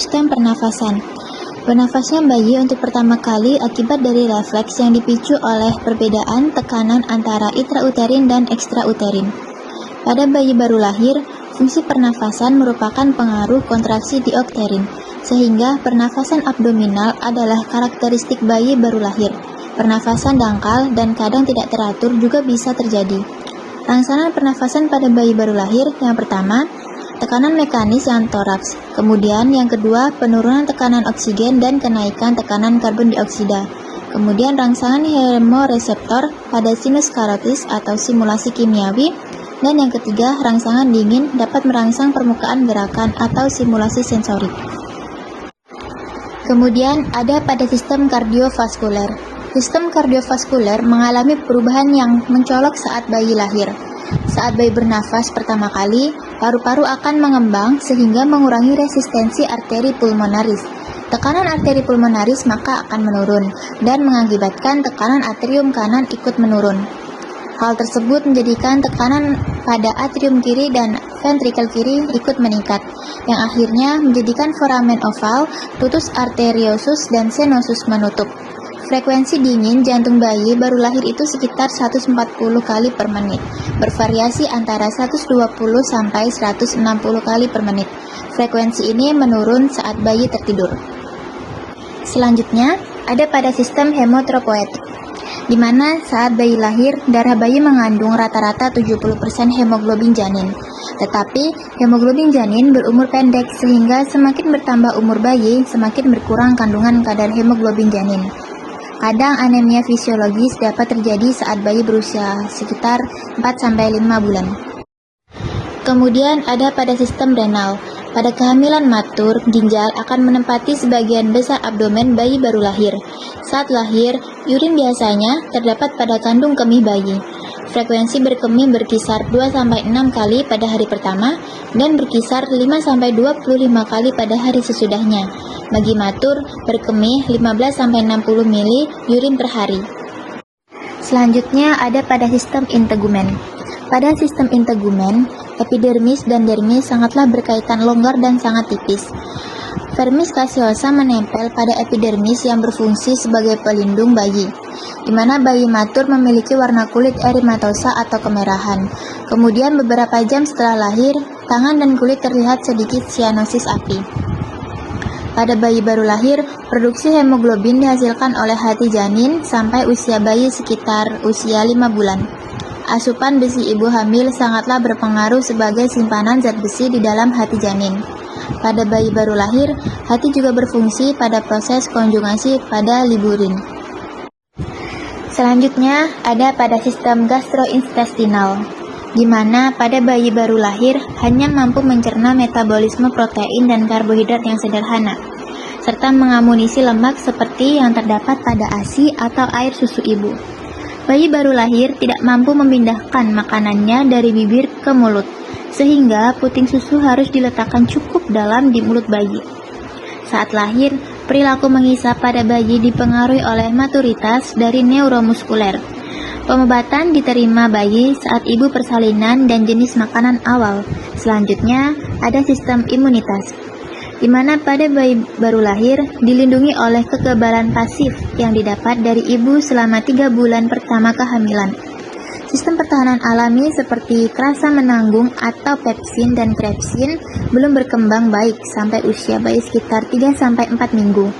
sistem pernafasan. Bernafasnya bayi untuk pertama kali akibat dari refleks yang dipicu oleh perbedaan tekanan antara intrauterin dan ekstrauterin. Pada bayi baru lahir, fungsi pernafasan merupakan pengaruh kontraksi diokterin, sehingga pernafasan abdominal adalah karakteristik bayi baru lahir. Pernafasan dangkal dan kadang tidak teratur juga bisa terjadi. Rangsangan pernafasan pada bayi baru lahir yang pertama, tekanan mekanis yang toraks. Kemudian yang kedua, penurunan tekanan oksigen dan kenaikan tekanan karbon dioksida. Kemudian rangsangan hemoreseptor pada sinus karotis atau simulasi kimiawi. Dan yang ketiga, rangsangan dingin dapat merangsang permukaan gerakan atau simulasi sensorik. Kemudian ada pada sistem kardiovaskuler. Sistem kardiovaskuler mengalami perubahan yang mencolok saat bayi lahir. Saat bayi bernafas pertama kali, paru-paru akan mengembang sehingga mengurangi resistensi arteri pulmonaris. Tekanan arteri pulmonaris maka akan menurun dan mengakibatkan tekanan atrium kanan ikut menurun. Hal tersebut menjadikan tekanan pada atrium kiri dan ventrikel kiri ikut meningkat, yang akhirnya menjadikan foramen oval, tutus arteriosus, dan senosus menutup. Frekuensi dingin jantung bayi baru lahir itu sekitar 140 kali per menit, bervariasi antara 120 sampai 160 kali per menit. Frekuensi ini menurun saat bayi tertidur. Selanjutnya, ada pada sistem hemotropoetik, di mana saat bayi lahir, darah bayi mengandung rata-rata 70% hemoglobin janin. Tetapi, hemoglobin janin berumur pendek sehingga semakin bertambah umur bayi, semakin berkurang kandungan kadar hemoglobin janin. Kadang anemia fisiologis dapat terjadi saat bayi berusia sekitar 4-5 bulan. Kemudian ada pada sistem renal. Pada kehamilan matur, ginjal akan menempati sebagian besar abdomen bayi baru lahir. Saat lahir, urin biasanya terdapat pada kandung kemih bayi. Frekuensi berkemih berkisar 2-6 kali pada hari pertama dan berkisar 5-25 kali pada hari sesudahnya. Bagi matur, berkemih 15-60 mili urin per hari. Selanjutnya ada pada sistem integumen. Pada sistem integumen, epidermis dan dermis sangatlah berkaitan longgar dan sangat tipis. Vermis caseosa menempel pada epidermis yang berfungsi sebagai pelindung bayi, di mana bayi matur memiliki warna kulit erimatosa atau kemerahan. Kemudian beberapa jam setelah lahir, tangan dan kulit terlihat sedikit sianosis api. Pada bayi baru lahir, produksi hemoglobin dihasilkan oleh hati janin sampai usia bayi sekitar usia 5 bulan. Asupan besi ibu hamil sangatlah berpengaruh sebagai simpanan zat besi di dalam hati janin. Pada bayi baru lahir, hati juga berfungsi pada proses konjugasi pada liburin. Selanjutnya, ada pada sistem gastrointestinal, di mana pada bayi baru lahir hanya mampu mencerna metabolisme protein dan karbohidrat yang sederhana, serta mengamunisi lemak seperti yang terdapat pada ASI atau air susu ibu. Bayi baru lahir tidak mampu memindahkan makanannya dari bibir ke mulut, sehingga puting susu harus diletakkan cukup dalam di mulut bayi. Saat lahir, perilaku mengisap pada bayi dipengaruhi oleh maturitas dari neuromuskuler. Pengobatan diterima bayi saat ibu persalinan dan jenis makanan awal. Selanjutnya, ada sistem imunitas, di mana pada bayi baru lahir dilindungi oleh kekebalan pasif yang didapat dari ibu selama 3 bulan pertama kehamilan. Sistem pertahanan alami seperti kerasa menanggung atau pepsin dan krepsin belum berkembang baik sampai usia bayi sekitar 3-4 minggu.